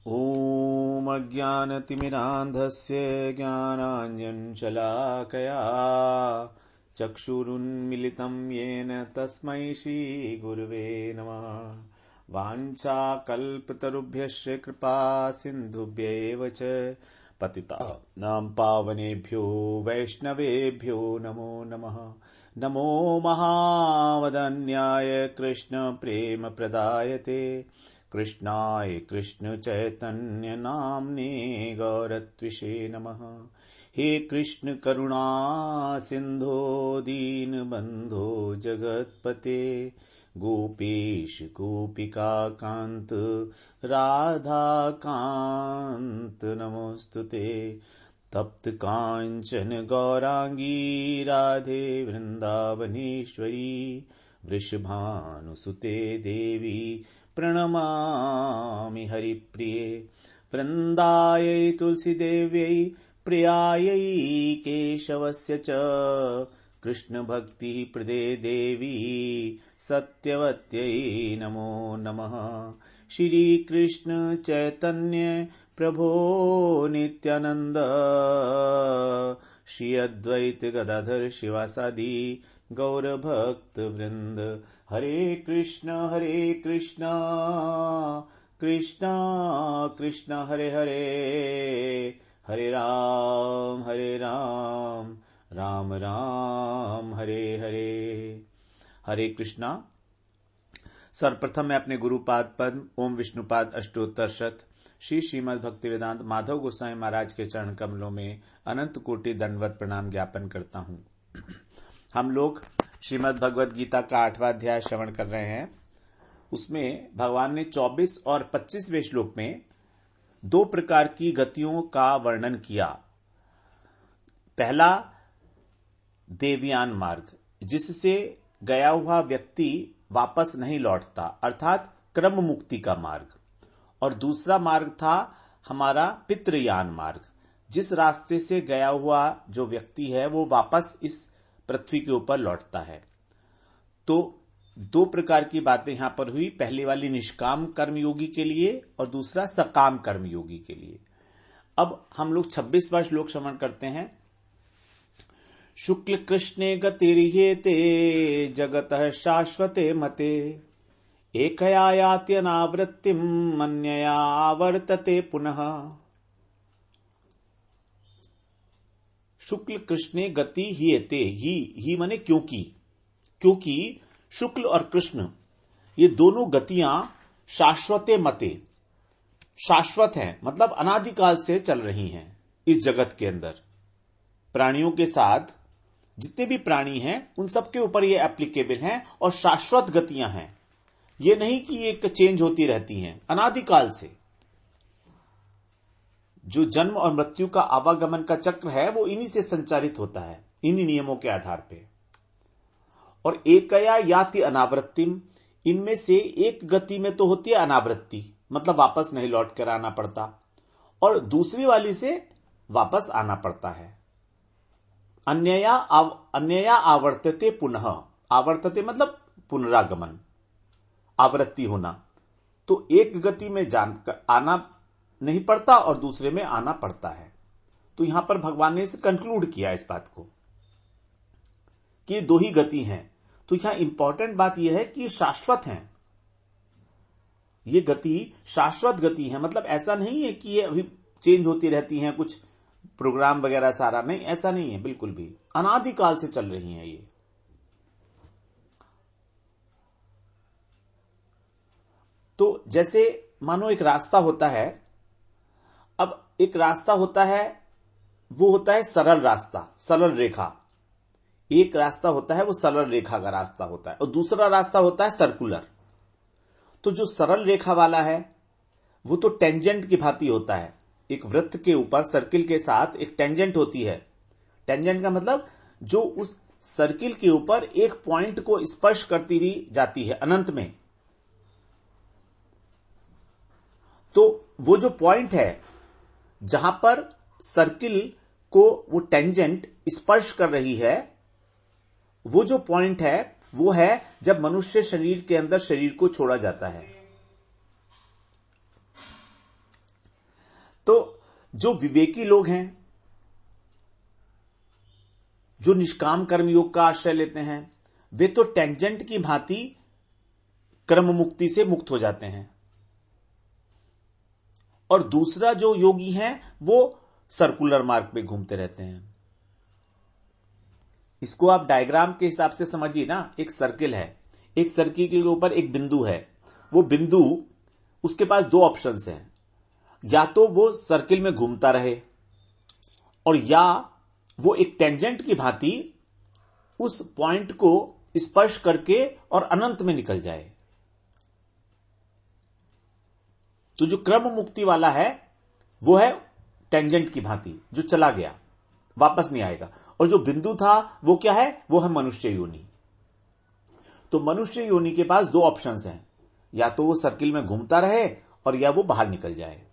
ॐ अज्ञानतिमिरान्धस्य ज्ञानाञ्जनशलाकया चक्षुरुन्मिलितं येन तस्मै श्रीगुरुवे नमः। वाञ्छाकल्पतरुभ्यश्च कृपा सिन्धुभ्यैव च पतितानां पावनेभ्यो वैष्णवेभ्यो नमो नमः। नमो महावदन्याय कृष्ण प्रेम प्रदायते कृष्णाय कृष्ण चैतन्य नाम्ने गौरत्विषे नमः। हे कृष्ण करुणा सिंधो दीनबंधो जगत्पते गोपेश गोपिका कांत राधा कांत नमोस्तुते। तप्त कांचन गौरांगी राधे वृंदावनेश्वरी वृषभानुसुते देवी प्रणमामि हरिप्रिये। वृन्दायै तुलसीदेव्यै प्रियायै केशवस्य च कृष्णभक्तिः प्रदे देवी सत्यवत्यै नमो नमः। श्रीकृष्ण चैतन्य प्रभो नित्यानंद श्री अद्वैत गदाधर शिवासादि गौरभक्त वृंद। हरे कृष्ण कृष्ण कृष्ण हरे हरे, हरे राम राम राम हरे हरे। हरे कृष्णा। सर्वप्रथम मैं अपने गुरुपाद पद्म ओम विष्णुपाद अष्टोत्तर शत श्री श्रीमद् भक्तिवेदांत माधव गोस्वामी महाराज के चरण कमलों में अनंत कोटि दंडवत प्रणाम ज्ञापन करता हूं। हम लोग श्रीमद् भगवद गीता का 8वां अध्याय श्रवण कर रहे हैं। उसमें भगवान ने 24 और 25वें श्लोक में दो प्रकार की गतियों का वर्णन किया। पहला देवयान मार्ग, जिससे गया हुआ व्यक्ति वापस नहीं लौटता, अर्थात क्रम मुक्ति का मार्ग। और दूसरा मार्ग था हमारा पितृयान मार्ग, जिस रास्ते से गया हुआ जो व्यक्ति है वो वापस इस पृथ्वी के ऊपर लौटता है। तो दो प्रकार की बातें यहां पर हुई। पहली वाली निष्काम कर्मयोगी के लिए और दूसरा सकाम कर्मयोगी के लिए। अब हम लोग 26वां श्लोक श्रवण करते हैं। शुक्ल कृष्णे गतिर्ह्येते जगतः शाश्वते मते एकया यात्यनावृत्तिम अन्यया आवर्तते पुनः। शुक्ल कृष्णे गति ह्येते, ही माने क्योंकि शुक्ल और कृष्ण ये दोनों गतियां शाश्वते मते, शाश्वत हैं, मतलब अनादिकाल से चल रही हैं इस जगत के अंदर। प्राणियों के साथ जितने भी प्राणी हैं उन सबके ऊपर ये एप्लीकेबल हैं और शाश्वत गतियां हैं। ये नहीं कि ये चेंज होती रहती हैं, अनादिकाल से जो जन्म और मृत्यु का आवागमन का चक्र है वो इन्हीं से संचालित होता है, इन्हीं नियमों के आधार पे। और एकया याति अनावृत्तिम, इनमें से एक गति में तो होती है अनावृत्ति, मतलब वापस नहीं लौट कर आना पड़ता, और दूसरी वाली से वापस आना पड़ता है। अन्यया आवर्तते पुनः, आवर्तते मतलब पुनरागमन, आवृत्ति होना। तो एक गति में आना नहीं पड़ता और दूसरे में आना पड़ता है। तो यहां पर भगवान ने इसे कंक्लूड किया इस बात को कि दो ही गति हैं। तो यहां इंपॉर्टेंट बात यह है कि शाश्वत हैं, ये गति शाश्वत गति है। मतलब ऐसा नहीं है कि ये अभी चेंज होती रहती हैं, कुछ प्रोग्राम वगैरह सारा नहीं, ऐसा नहीं है, बिल्कुल भी अनादिकाल से चल रही हैं ये। तो जैसे मानो एक रास्ता होता है, अब एक रास्ता होता है वो होता है सरल रास्ता, सरल रेखा। एक रास्ता होता है वो सरल रेखा का रास्ता होता है, और दूसरा रास्ता होता है सर्कुलर। तो जो सरल रेखा वाला है वो तो टेंजेंट की भांति होता है। एक वृत्त के ऊपर सर्किल के साथ एक टेंजेंट होती है। टेंजेंट का मतलब जो उस सर्किल के ऊपर एक पॉइंट को स्पर्श करती हुई जाती है अनंत में। तो वो जो पॉइंट है जहां पर सर्किल को वो टेंजेंट स्पर्श कर रही है, वो जो पॉइंट है वो है जब मनुष्य शरीर के अंदर शरीर को छोड़ा जाता है। तो जो विवेकी लोग हैं, जो निष्काम कर्म योग का आश्रय लेते हैं, वे तो टेंजेंट की भांति कर्म मुक्ति से मुक्त हो जाते हैं। और दूसरा जो योगी है वो सर्कुलर मार्ग पे घूमते रहते हैं। इसको आप डायग्राम के हिसाब से समझिए ना। एक सर्किल है, एक सर्किल के ऊपर एक बिंदु है। वो बिंदु, उसके पास दो ऑप्शंस हैं, या तो वो सर्किल में घूमता रहे और या वो एक टेंजेंट की भांति उस पॉइंट को स्पर्श करके और अनंत में निकल जाए। तो जो क्रम मुक्ति वाला है वो है टेंजेंट की भांति, जो चला गया, वापस नहीं आएगा। और जो बिंदु था वो क्या है? वो है मनुष्य योनि। तो मनुष्य योनि के पास दो ऑप्शंस हैं, या तो वो सर्किल में घूमता रहे और या वो बाहर निकल जाए।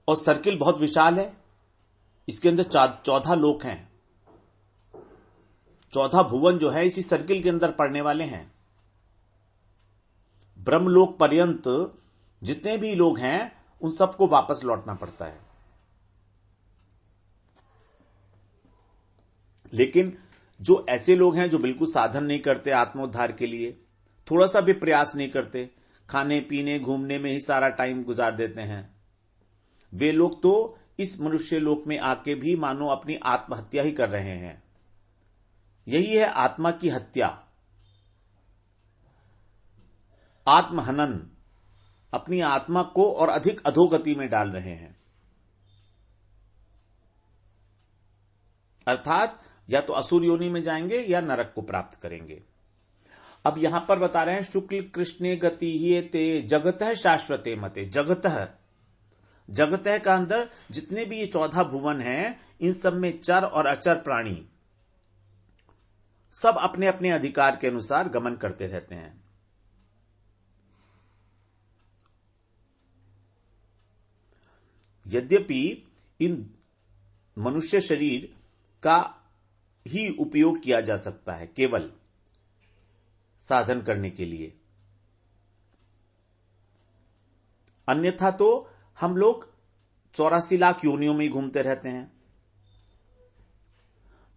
और सर्किल बहुत विशाल है, इसके अंदर 14 लोक हैं। 14 भुवन जो है इसी सर्किल के अंदर पड़ने वाले हैं। ब्रह्मलोक पर्यंत जितने भी लोग हैं उन सबको वापस लौटना पड़ता है। लेकिन जो ऐसे लोग हैं जो बिल्कुल साधन नहीं करते आत्मोद्धार के लिए, थोड़ा सा भी प्रयास नहीं करते, खाने पीने घूमने में ही सारा टाइम गुजार देते हैं, वे लोग तो इस मनुष्य लोक में आके भी मानो अपनी आत्महत्या ही कर रहे हैं। यही है आत्मा की हत्या, आत्महनन। अपनी आत्मा को और अधिक अधोगति में डाल रहे हैं। अर्थात या तो असुर योनि में जाएंगे या नरक को प्राप्त करेंगे। अब यहां पर बता रहे हैं शुक्ल कृष्णे गति ही ते जगतः शाश्वते मते। जगतः का अंदर जितने भी ये 14 भुवन हैं, इन सब में चर और अचर प्राणी सब अपने अपने अधिकार के अनुसार गमन करते रहते हैं। यद्यपि इन मनुष्य शरीर का ही उपयोग किया जा सकता है केवल साधन करने के लिए, अन्यथा तो हम लोग 84 लाख योनियों में ही घूमते रहते हैं।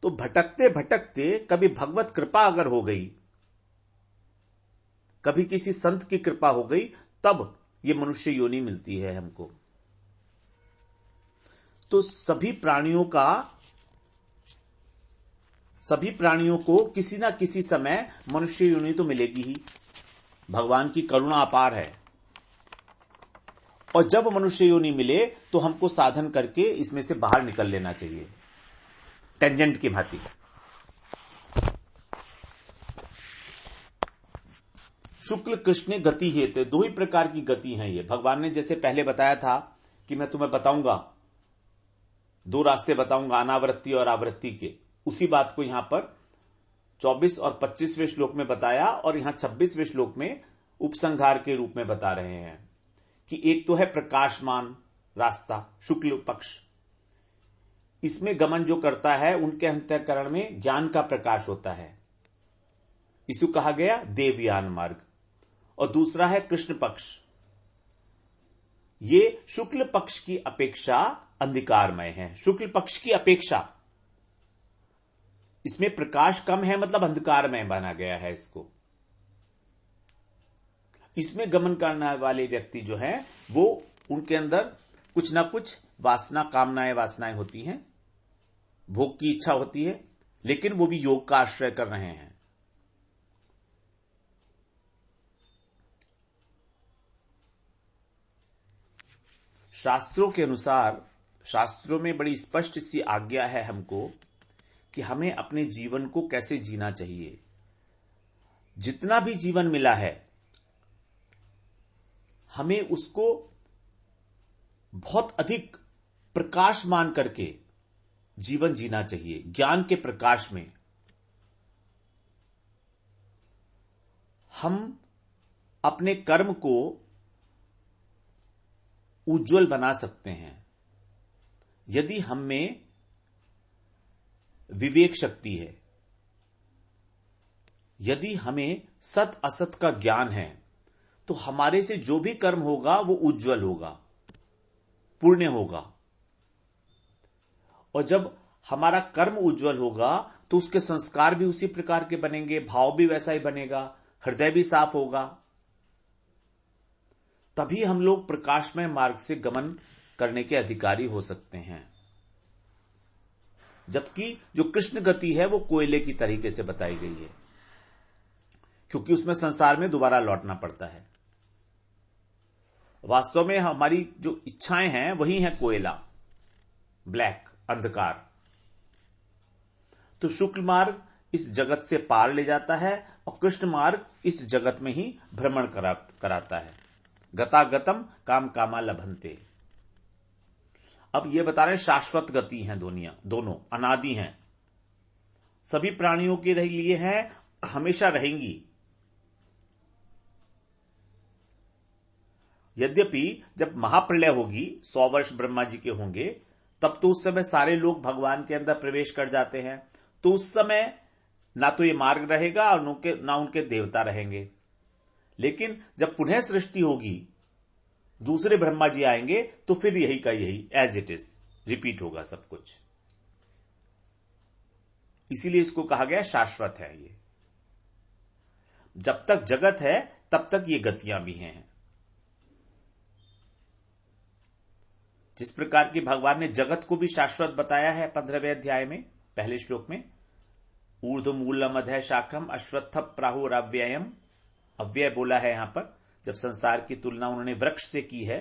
तो भटकते भटकते कभी भगवत कृपा अगर हो गई, कभी किसी संत की कृपा हो गई, तब ये मनुष्य योनि मिलती है हमको। तो सभी प्राणियों को किसी ना किसी समय मनुष्य योनि तो मिलेगी ही। भगवान की करुणा अपार है। और जब मनुष्य योनि मिले तो हमको साधन करके इसमें से बाहर निकल लेना चाहिए, टेंजेंट की भांति। शुक्ल कृष्ण गति हेतु, दो ही प्रकार की गति हैं ये। भगवान ने जैसे पहले बताया था कि मैं तुम्हें बताऊंगा, दो रास्ते बताऊंगा, अनावृत्ति और आवृत्ति के, उसी बात को यहां पर 24 और 25वें श्लोक में बताया और यहां 26वें श्लोक में उपसंहार के रूप में बता रहे हैं कि एक तो है प्रकाशमान रास्ता, शुक्ल पक्ष। इसमें गमन जो करता है उनके अंतःकरण में ज्ञान का प्रकाश होता है, इसको कहा गया देवयान मार्ग। और दूसरा है कृष्ण पक्ष। ये शुक्ल पक्ष की अपेक्षा अंधकारमय है। शुक्ल पक्ष की अपेक्षा इसमें प्रकाश कम है, मतलब अंधकारमय बना गया है इसको। इसमें गमन करने वाले व्यक्ति जो हैं वो, उनके अंदर कुछ ना कुछ वासनाएं होती हैं, भोग की इच्छा होती है, लेकिन वो भी योग का आश्रय कर रहे हैं। शास्त्रों के अनुसार, शास्त्रों में बड़ी स्पष्ट सी आज्ञा है हमको कि हमें अपने जीवन को कैसे जीना चाहिए। जितना भी जीवन मिला है हमें उसको बहुत अधिक प्रकाश मान करके जीवन जीना चाहिए, ज्ञान के प्रकाश में। हम अपने कर्म को उज्जवल बना सकते हैं यदि हम में विवेक शक्ति है, यदि हमें सत असत का ज्ञान है, तो हमारे से जो भी कर्म होगा वो उज्जवल होगा, पुण्य होगा। और जब हमारा कर्म उज्जवल होगा तो उसके संस्कार भी उसी प्रकार के बनेंगे, भाव भी वैसा ही बनेगा, हृदय भी साफ होगा। तभी हम लोग प्रकाशमय मार्ग से गमन करने के अधिकारी हो सकते हैं। जबकि जो कृष्ण गति है वो कोयले की तरीके से बताई गई है, क्योंकि उसमें संसार में दोबारा लौटना पड़ता है। वास्तव में हमारी जो इच्छाएं हैं वही है कोयला, ब्लैक, अंधकार। तो शुक्ल मार्ग इस जगत से पार ले जाता है और कृष्ण मार्ग इस जगत में ही भ्रमण कराता है। गतागतम काम कामा लभंते। अब ये बता रहे हैं शाश्वत गति है, दोनों अनादि हैं, सभी प्राणियों के लिए है, हमेशा रहेंगी। यद्यपि जब महाप्रलय होगी, 100 वर्ष ब्रह्मा जी के होंगे, तब तो उस समय सारे लोग भगवान के अंदर प्रवेश कर जाते हैं। तो उस समय ना तो ये मार्ग रहेगा और ना उनके देवता रहेंगे। लेकिन जब पुनः सृष्टि होगी, दूसरे ब्रह्मा जी आएंगे, तो फिर यही का यही एज इट इज रिपीट होगा सब कुछ। इसीलिए इसको कहा गया शाश्वत है। ये जब तक जगत है तब तक ये गतियां भी हैं। जिस प्रकार की भगवान ने जगत को भी शाश्वत बताया है 15वें अध्याय में पहले श्लोक में, ऊर्ध्व मूलम अधः शाखम अश्वत्थ प्राहुरव्ययम, अव्यय बोला है यहां पर, जब संसार की तुलना उन्होंने वृक्ष से की है।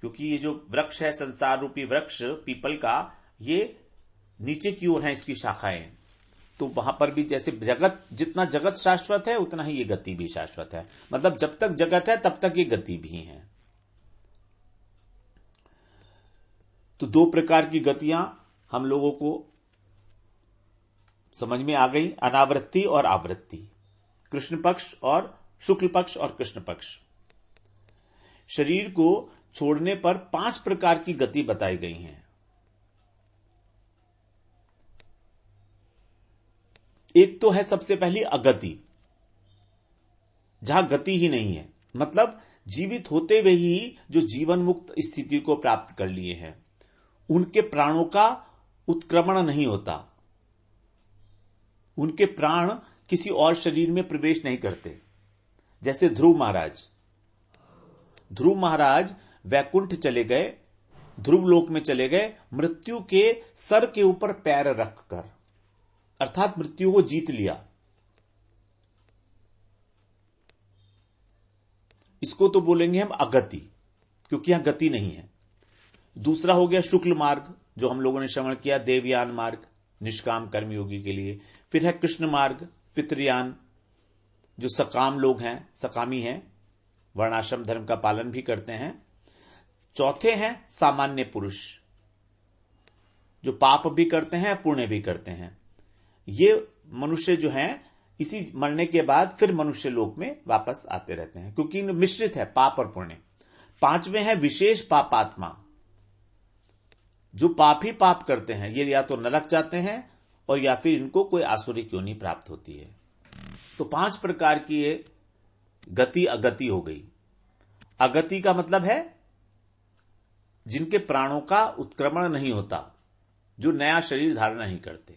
क्योंकि ये जो वृक्ष है, संसार रूपी वृक्ष पीपल का, ये नीचे की ओर है इसकी शाखाएं। तो वहां पर भी जैसे जगत, जितना जगत शाश्वत है उतना ही ये गति भी शाश्वत है। मतलब जब तक जगत है तब तक ये गति भी है। तो दो प्रकार की गतियां हम लोगों को समझ में आ गई, अनावृत्ति और आवृत्ति, कृष्ण पक्ष और शुक्ल पक्ष और कृष्ण पक्ष। शरीर को छोड़ने पर 5 प्रकार की गति बताई गई हैं। एक तो है सबसे पहली अगति, जहां गति ही नहीं है, मतलब जीवित होते हुए ही जो जीवन मुक्त स्थिति को प्राप्त कर लिए हैं, उनके प्राणों का उत्क्रमण नहीं होता, उनके प्राण किसी और शरीर में प्रवेश नहीं करते। जैसे ध्रुव महाराज वैकुंठ चले गए, ध्रुव लोक में चले गए, मृत्यु के सर के ऊपर पैर रखकर, अर्थात मृत्यु को जीत लिया। इसको तो बोलेंगे हम अगति, क्योंकि यहां गति नहीं है। दूसरा हो गया शुक्ल मार्ग, जो हम लोगों ने श्रवण किया, देवयान मार्ग, निष्काम कर्मयोगी के लिए। फिर है कृष्ण मार्ग, पितृयान, जो सकाम लोग हैं, सकामी हैं, वर्णाश्रम धर्म का पालन भी करते हैं। चौथे हैं सामान्य पुरुष, जो पाप भी करते हैं, पुण्य भी करते हैं। ये मनुष्य जो हैं, इसी मरने के बाद फिर मनुष्य लोक में वापस आते रहते हैं, क्योंकि मिश्रित है पाप और पुण्य। 5वें है विशेष पापात्मा, जो पाप ही पाप करते हैं, ये या तो नरक जाते हैं और या फिर इनको कोई आसुरी योनि प्राप्त होती है। तो 5 प्रकार की ये गति अगति हो गई। अगति का मतलब है जिनके प्राणों का उत्क्रमण नहीं होता, जो नया शरीर धारण नहीं करते।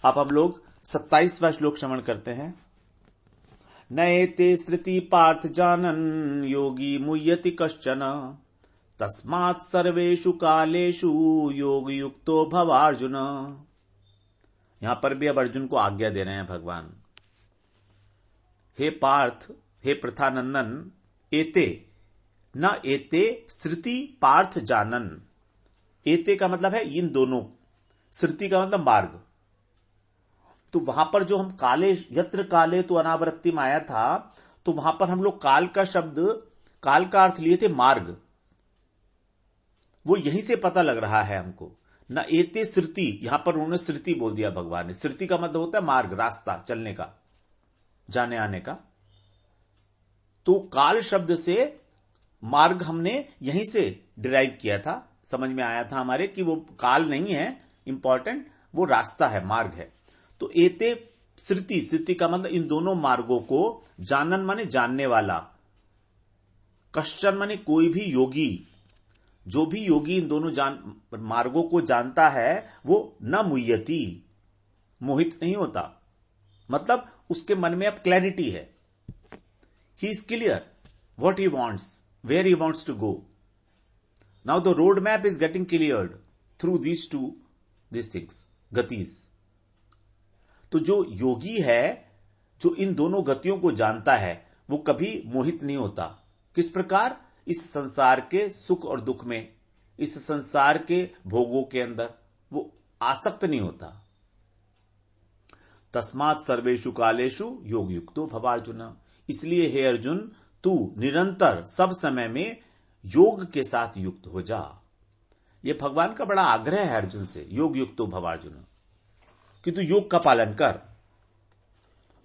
अब हम लोग 27वां श्लोक श्रवण करते हैं। नएते श्रुति पार्थ जानन योगी मुह्यति कश्चन तस्मात् सर्वेषु कालेषु योग युक्तो भव अर्जुन। यहां पर भी अब अर्जुन को आज्ञा दे रहे हैं भगवान। हे पार्थ, हे प्रथानंदन, एते न एते श्रुति पार्थ जानन। एते का मतलब है इन दोनों, श्रुति का मतलब मार्ग। तो वहां पर जो हम काले, यत्र काले तो अनावृत्ति में आया था, तो वहां पर हम लोग काल का शब्द, काल का अर्थ लिए थे मार्ग। वो यहीं से पता लग रहा है हमको। न एते श्रुति, यहां पर उन्होंने श्रुति बोल दिया भगवान ने। श्रुति का मतलब होता है मार्ग, रास्ता, चलने का, जाने आने का। तो काल शब्द से मार्ग हमने यहीं से डिराइव किया था, समझ में आया था हमारे कि वो काल नहीं है इंपॉर्टेंट, वो रास्ता है, मार्ग है। तो एते श्रुति, श्रुति का मतलब इन दोनों मार्गों को, जानन माने जानने वाला, कश्चन माने कोई भी योगी, जो भी योगी इन दोनों मार्गों को जानता है वो न मुह्यति, मोहित नहीं होता, मतलब उसके मन में अब क्लैरिटी है, he is clear what he wants, where he wants to go. Now the road map is getting cleared through these things, gatis. तो जो योगी है, जो इन दोनों गतियों को जानता है, वो कभी मोहित नहीं होता। किस प्रकार? इस संसार के सुख और दुख में, इस संसार के भोगों के अंदर वो आसक्त नहीं होता। तस्मात् सर्वेषु कालेषु योग युक्तो भव अर्जुन, इसलिए हे अर्जुन तू निरंतर सब समय में योग के साथ युक्त हो जा। यह भगवान का बड़ा आग्रह है अर्जुन से, योग युक्तो भव अर्जुन, कि तू योग का पालन कर।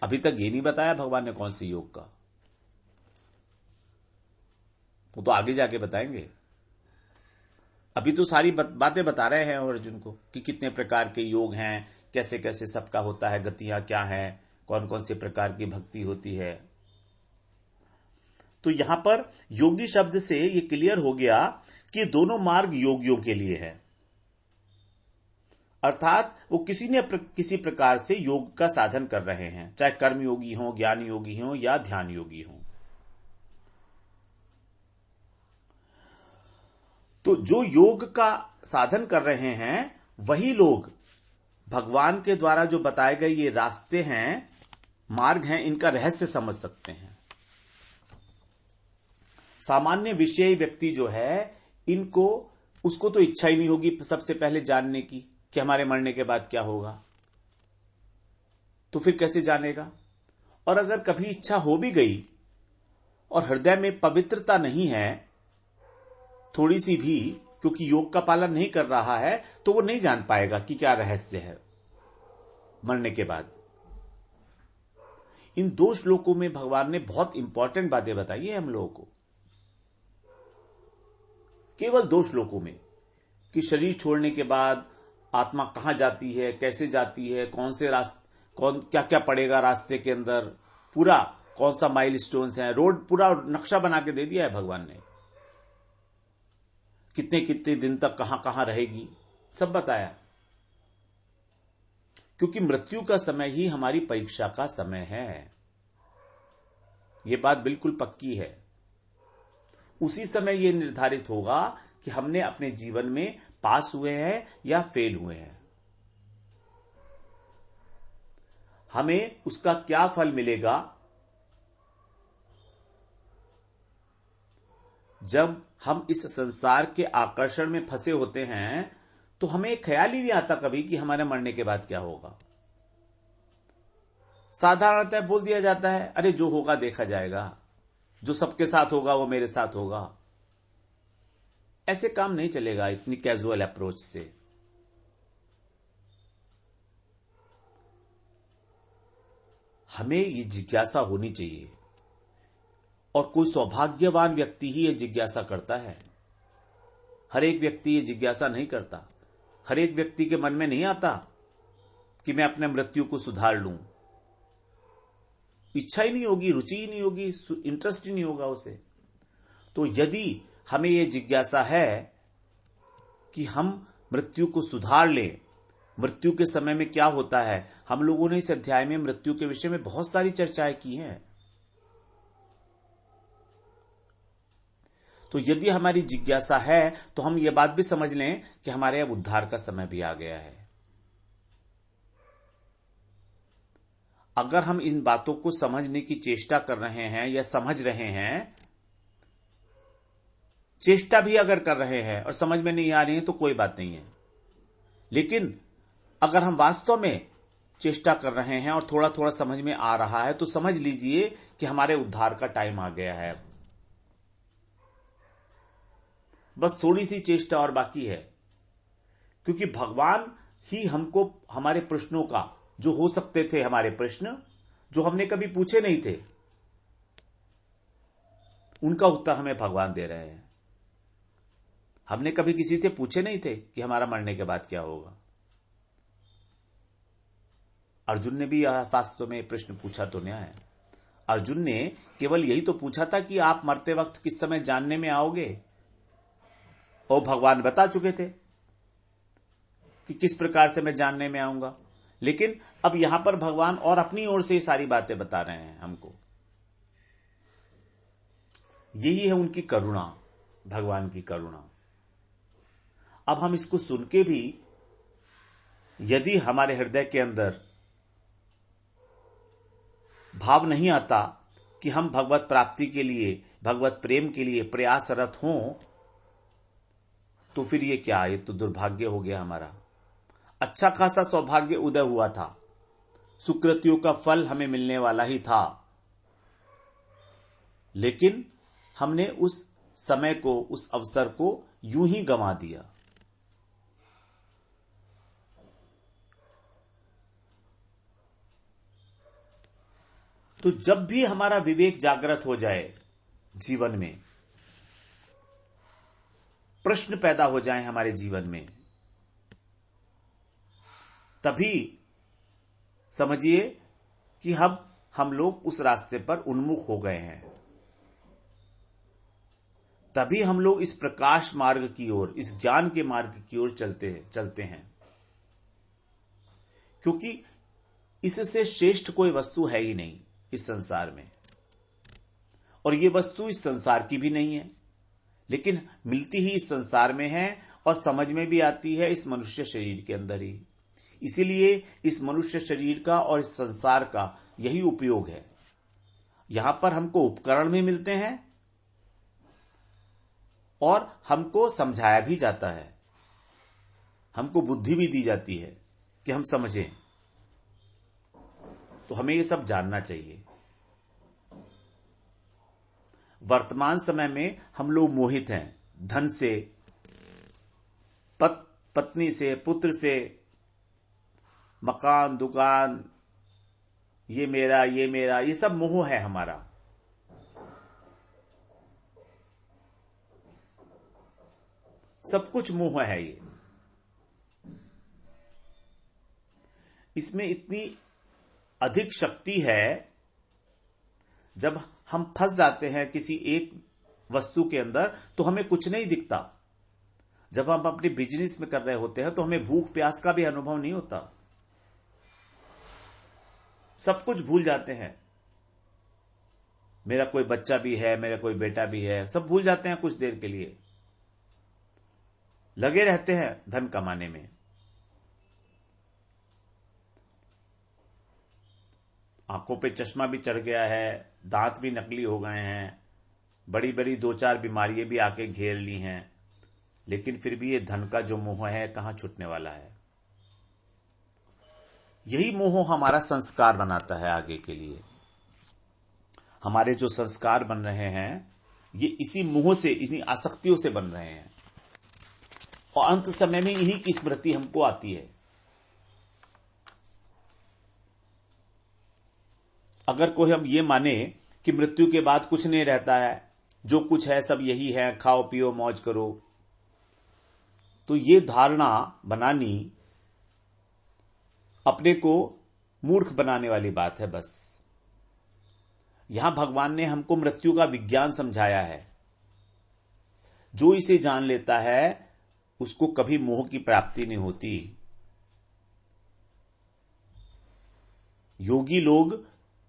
अभी तक ये नहीं बताया भगवान ने कौन से योग का, वो तो आगे जाके बताएंगे। अभी तो सारी बातें बता रहे हैं अर्जुन को कि कितने प्रकार के योग हैं, कैसे कैसे सबका होता है, गतियां क्या हैं, कौन कौन से प्रकार की भक्ति होती है। तो यहां पर योगी शब्द से ये क्लियर हो गया कि दोनों मार्ग योगियों के लिए है, अर्थात वो किसी प्रकार से योग का साधन कर रहे हैं, चाहे कर्म योगी हो, ज्ञान योगी हो या ध्यान योगी हो। तो जो योग का साधन कर रहे हैं वही लोग भगवान के द्वारा जो बताए गए ये रास्ते हैं, मार्ग हैं, इनका रहस्य समझ सकते हैं। सामान्य विषयी व्यक्ति जो है, इनको उसको तो इच्छा ही नहीं होगी सबसे पहले जानने की कि हमारे मरने के बाद क्या होगा, तो फिर कैसे जानेगा? और अगर कभी इच्छा हो भी गई और हृदय में पवित्रता नहीं है थोड़ी सी भी, क्योंकि योग का पालन नहीं कर रहा है, तो वो नहीं जान पाएगा कि क्या रहस्य है मरने के बाद। इन 2 श्लोकों में भगवान ने बहुत इंपॉर्टेंट बातें बताई है हम लोगों को, केवल 2 श्लोकों में, कि शरीर छोड़ने के बाद आत्मा कहां जाती है, कैसे जाती है, कौन से क्या क्या पड़ेगा रास्ते के अंदर, पूरा कौन सा माइलस्टोन्स है, रोड पूरा नक्शा बना के दे दिया है भगवान ने, कितने कितने दिन तक कहां कहां रहेगी, सब बताया। क्योंकि मृत्यु का समय ही हमारी परीक्षा का समय है, यह बात बिल्कुल पक्की है। उसी समय यह निर्धारित होगा कि हमने अपने जीवन में पास हुए हैं या फेल हुए हैं, हमें उसका क्या फल मिलेगा। जब हम इस संसार के आकर्षण में फंसे होते हैं तो हमें ख्याल ही नहीं आता कभी कि हमारे मरने के बाद क्या होगा। साधारणतः बोल दिया जाता है, अरे जो होगा देखा जाएगा, जो सबके साथ होगा वो मेरे साथ होगा। ऐसे काम नहीं चलेगा इतनी कैजुअल अप्रोच से। हमें ये जिज्ञासा होनी चाहिए, और कोई सौभाग्यवान व्यक्ति ही ये जिज्ञासा करता है। हर एक व्यक्ति ये जिज्ञासा नहीं करता। हर एक व्यक्ति के मन में नहीं आता कि मैं अपने मृत्यु को सुधार लूं। इच्छा ही नहीं होगी, रुचि ही नहीं होगी, इंटरेस्ट ही नहीं होगा उसे। तो यदि हमें यह जिज्ञासा है कि हम मृत्यु को सुधार लें, मृत्यु के समय में क्या होता है, हम लोगों ने इस अध्याय में मृत्यु के विषय में बहुत सारी चर्चाएं की हैं। तो यदि हमारी जिज्ञासा है तो हम ये बात भी समझ लें कि हमारे अब उद्धार का समय भी आ गया है। अगर हम इन बातों को समझने की चेष्टा कर रहे हैं या समझ रहे हैं, चेष्टा भी अगर कर रहे हैं और समझ में नहीं आ रही है तो कोई बात नहीं है। लेकिन अगर हम वास्तव में चेष्टा कर रहे हैं और थोड़ा थोड़ा समझ में आ रहा है तो समझ लीजिए कि हमारे उद्धार का टाइम आ गया है। बस थोड़ी सी चेष्टा और बाकी है, क्योंकि भगवान ही हमको हमारे प्रश्नों का, जो हो सकते थे हमारे प्रश्न, जो हमने कभी पूछे नहीं थे, उनका उत्तर हमें भगवान दे रहे हैं। हमने कभी किसी से पूछे नहीं थे कि हमारा मरने के बाद क्या होगा। अर्जुन ने भी यह वास्तव में प्रश्न पूछा तो नहीं है। अर्जुन ने केवल यही तो पूछा था कि आप मरते वक्त किस समय जानने में आओगे, और भगवान बता चुके थे कि किस प्रकार से मैं जानने में आऊंगा। लेकिन अब यहां पर भगवान और अपनी ओर से सारी बातें बता रहे हैं हमको। यही है उनकी करुणा, भगवान की करुणा। अब हम इसको सुन के भी यदि हमारे हृदय के अंदर भाव नहीं आता कि हम भगवत प्राप्ति के लिए, भगवत प्रेम के लिए प्रयासरत हों, तो फिर ये क्या, ये तो दुर्भाग्य हो गया हमारा। अच्छा खासा सौभाग्य उदय हुआ था, सुकृतियों का फल हमें मिलने वाला ही था, लेकिन हमने उस समय को, उस अवसर को यूं ही गंवा दिया। तो जब भी हमारा विवेक जागृत हो जाए, जीवन में प्रश्न पैदा हो जाए हमारे जीवन में, तभी समझिए कि हम लोग उस रास्ते पर उन्मुख हो गए हैं। तभी हम लोग इस प्रकाश मार्ग की ओर, इस ज्ञान के मार्ग की ओर चलते हैं। क्योंकि इससे श्रेष्ठ कोई वस्तु है ही नहीं इस संसार में, और ये वस्तु इस संसार की भी नहीं है, लेकिन मिलती ही इस संसार में है और समझ में भी आती है इस मनुष्य शरीर के अंदर ही। इसीलिए इस मनुष्य शरीर का और इस संसार का यही उपयोग है। यहां पर हमको उपकरण भी मिलते हैं और हमको समझाया भी जाता है, हमको बुद्धि भी दी जाती है कि हम समझें। तो हमें ये सब जानना चाहिए। वर्तमान समय में हम लोग मोहित हैं धन से, पत्नी से, पुत्र से, मकान, दुकान, ये मेरा, ये सब मोह है हमारा। सब कुछ मोह है ये। इसमें इतनी अधिक शक्ति है, जब हम फंस जाते हैं किसी एक वस्तु के अंदर तो हमें कुछ नहीं दिखता। जब हम अपने बिजनेस में कर रहे होते हैं तो हमें भूख प्यास का भी अनुभव नहीं होता, सब कुछ भूल जाते हैं। मेरा कोई बच्चा भी है, मेरा कोई बेटा भी है, सब भूल जाते हैं। कुछ देर के लिए लगे रहते हैं धन कमाने में। आंखों पे चश्मा भी चढ़ गया है, दांत भी नकली हो गए हैं, बड़ी बड़ी 2-4 बीमारियां भी आके घेर ली हैं, लेकिन फिर भी ये धन का जो मोह है कहां छूटने वाला है। यही मोह हमारा संस्कार बनाता है आगे के लिए। हमारे जो संस्कार बन रहे हैं ये इसी मोह से, इन्हीं आसक्तियों से बन रहे हैं, और अंत समय में इन्हीं की स्मृति हमको आती है। अगर कोई हम ये माने कि मृत्यु के बाद कुछ नहीं रहता है, जो कुछ है सब यही है, खाओ पियो मौज करो, तो ये धारणा बनानी अपने को मूर्ख बनाने वाली बात है। बस यहां भगवान ने हमको मृत्यु का विज्ञान समझाया है। जो इसे जान लेता है उसको कभी मोह की प्राप्ति नहीं होती। योगी लोग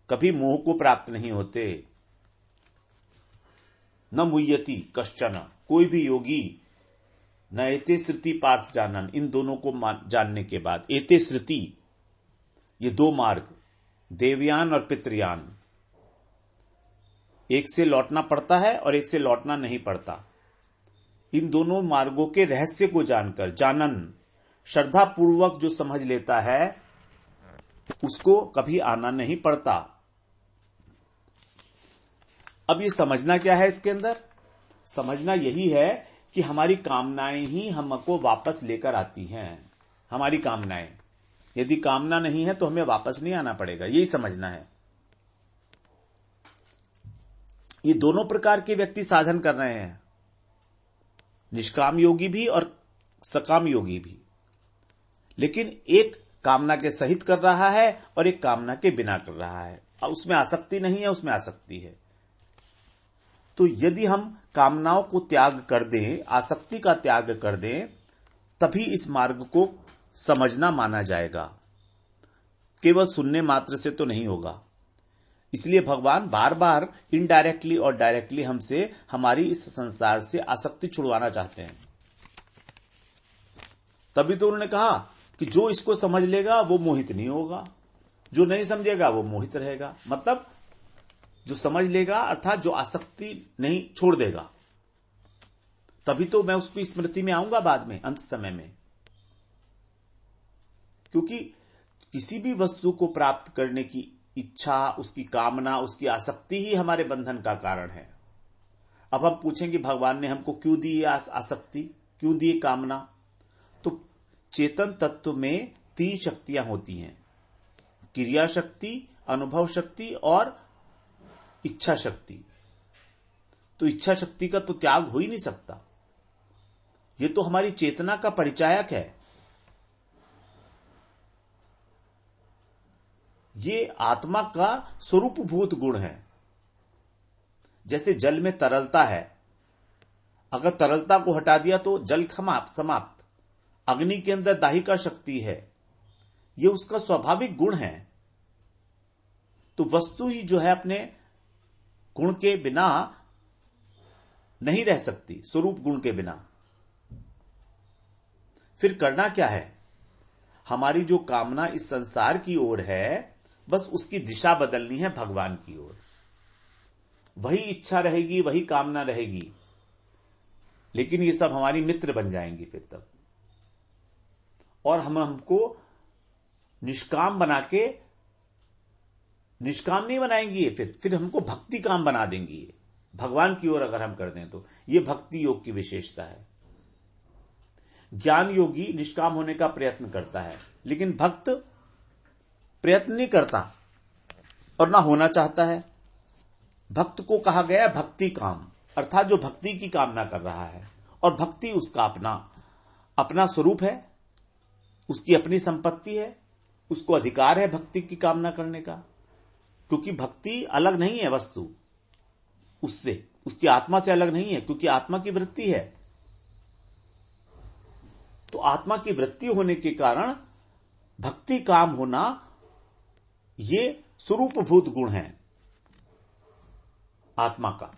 कभी मोह को प्राप्त नहीं होते। न मुह्यति कश्चन, कोई भी योगी, न एते श्रुति पार्थ जानन, इन दोनों को जानने के बाद, एते श्रुति, ये दो मार्ग, देवयान और पितृयान, एक से लौटना पड़ता है और एक से लौटना नहीं पड़ता। इन दोनों मार्गों के रहस्य को जानकर, जानन, श्रद्धा पूर्वक जो समझ लेता है उसको कभी आना नहीं पड़ता। अब ये समझना क्या है इसके अंदर? समझना यही है कि हमारी कामनाएं ही हमको वापस लेकर आती हैं। हमारी कामनाएं, यदि कामना नहीं है तो हमें वापस नहीं आना पड़ेगा, यही समझना है। ये दोनों प्रकार के व्यक्ति साधन कर रहे हैं, निष्काम योगी भी और सकाम योगी भी। लेकिन एक कामना के सहित कर रहा है और एक कामना के बिना कर रहा है, उसमें आसक्ति नहीं है, उसमें आसक्ति है। तो यदि हम कामनाओं को त्याग कर दें, आसक्ति का त्याग कर दें, तभी इस मार्ग को समझना माना जाएगा। केवल सुनने मात्र से तो नहीं होगा। इसलिए भगवान बार बार इनडायरेक्टली और डायरेक्टली हमसे हमारी इस संसार से आसक्ति छुड़वाना चाहते हैं। तभी तो उन्होंने कहा कि जो इसको समझ लेगा वो मोहित नहीं होगा, जो नहीं समझेगा वो मोहित रहेगा। मतलब जो समझ लेगा अर्थात जो आसक्ति नहीं छोड़ देगा, तभी तो मैं उसकी स्मृति में आऊंगा बाद में, अंत समय में। क्योंकि किसी भी वस्तु को प्राप्त करने की इच्छा, उसकी कामना, उसकी आसक्ति ही हमारे बंधन का कारण है। अब हम पूछेंगे भगवान ने हमको क्यों दी आसक्ति, क्यों दी कामना? तो चेतन तत्व में 3 शक्तियां होती हैं, क्रिया शक्ति, अनुभव शक्ति और इच्छा शक्ति। तो इच्छा शक्ति का तो त्याग हो ही नहीं सकता। ये तो हमारी चेतना का परिचायक है। ये आत्मा का स्वरूपभूत गुण है। जैसे जल में तरलता है, अगर तरलता को हटा दिया तो जल समाप्त। अग्नि के अंदर दाहिका शक्ति है, ये उसका स्वाभाविक गुण है। तो वस्तु ही जो है अपने गुण के बिना नहीं रह सकती, स्वरूप गुण के बिना। फिर करना क्या है? हमारी जो कामना इस संसार की ओर है, बस उसकी दिशा बदलनी है भगवान की ओर। वही इच्छा रहेगी, वही कामना रहेगी, लेकिन ये सब हमारी मित्र बन जाएंगी फिर तब। और हमको निष्काम बना के, निष्काम नहीं बनाएंगी, फिर हमको भक्ति काम बना देंगी। भगवान की ओर अगर हम कर दें तो ये भक्ति योग की विशेषता है। ज्ञान योगी निष्काम होने का प्रयत्न करता है, लेकिन भक्त प्रयत्न नहीं करता और ना होना चाहता है। भक्त को कहा गया है भक्ति काम, अर्थात जो भक्ति की कामना कर रहा है, और भक्ति उसका अपना स्वरूप है, उसकी अपनी संपत्ति है, उसको अधिकार है भक्ति की कामना करने का। क्योंकि भक्ति अलग नहीं है वस्तु उससे, उसकी आत्मा से अलग नहीं है, क्योंकि आत्मा की वृत्ति है। तो आत्मा की वृत्ति होने के कारण भक्ति काम होना ये स्वरूपभूत गुण है आत्मा का।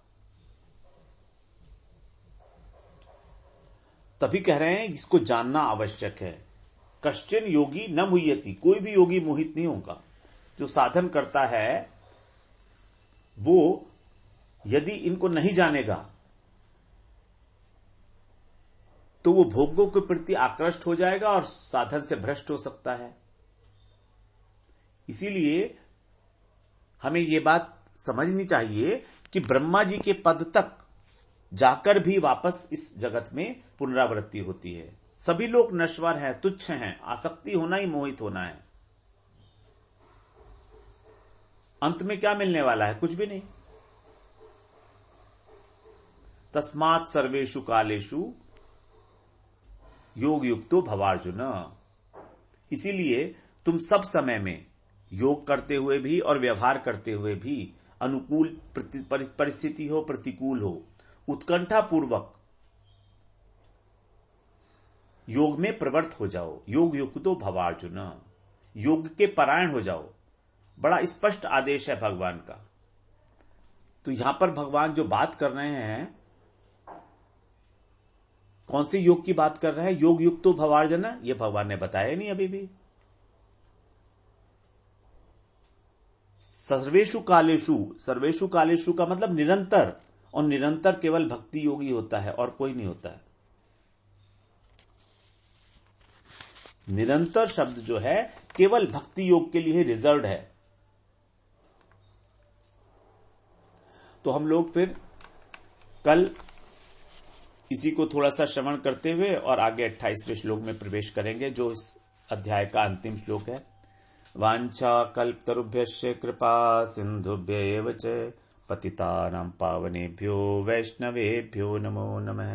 तभी कह रहे हैं इसको जानना आवश्यक है। कश्चिन योगी न मुह्यति, कोई भी योगी मोहित नहीं होगा। जो साधन करता है वो यदि इनको नहीं जानेगा तो वो भोगों के प्रति आकृष्ट हो जाएगा और साधन से भ्रष्ट हो सकता है। इसीलिए हमें ये बात समझनी चाहिए कि ब्रह्मा जी के पद तक जाकर भी वापस इस जगत में पुनरावृत्ति होती है। सभी लोग नश्वर हैं, तुच्छ हैं, आसक्ति होना ही मोहित होना है। अंत में क्या मिलने वाला है? कुछ भी नहीं। तस्मात् सर्वेषु कालेषु योग युक्तो भवार्जुन। इसीलिए तुम सब समय में योग करते हुए भी और व्यवहार करते हुए भी, अनुकूल परिस्थिति हो प्रतिकूल हो, उत्कंठा पूर्वक योग में प्रवृत्त हो जाओ। योग युक्तो भवार्जुन, योग के परायण हो जाओ। बड़ा स्पष्ट आदेश है भगवान का। तो यहां पर भगवान जो बात कर रहे हैं, कौन से योग की बात कर रहे हैं? योग युक्तो भवार्जुन, ये भगवान ने बताया नहीं अभी भी। सर्वेषु कालेषु, सर्वेषु कालेषु का मतलब निरंतर, और निरंतर केवल भक्ति योगी होता है और कोई नहीं होता है। निरंतर शब्द जो है केवल भक्ति योग के लिए रिजर्व्ड है। तो हम लोग फिर कल इसी को थोड़ा सा श्रवण करते हुए और आगे 28वें श्लोक में प्रवेश करेंगे, जो इस अध्याय का अंतिम श्लोक है। वांछा कल्पतरुभ्यश्च कृपा सिंधुभ्य एव च पतितानां पावनेभ्यो वैष्णवेभ्यो नमो नमः।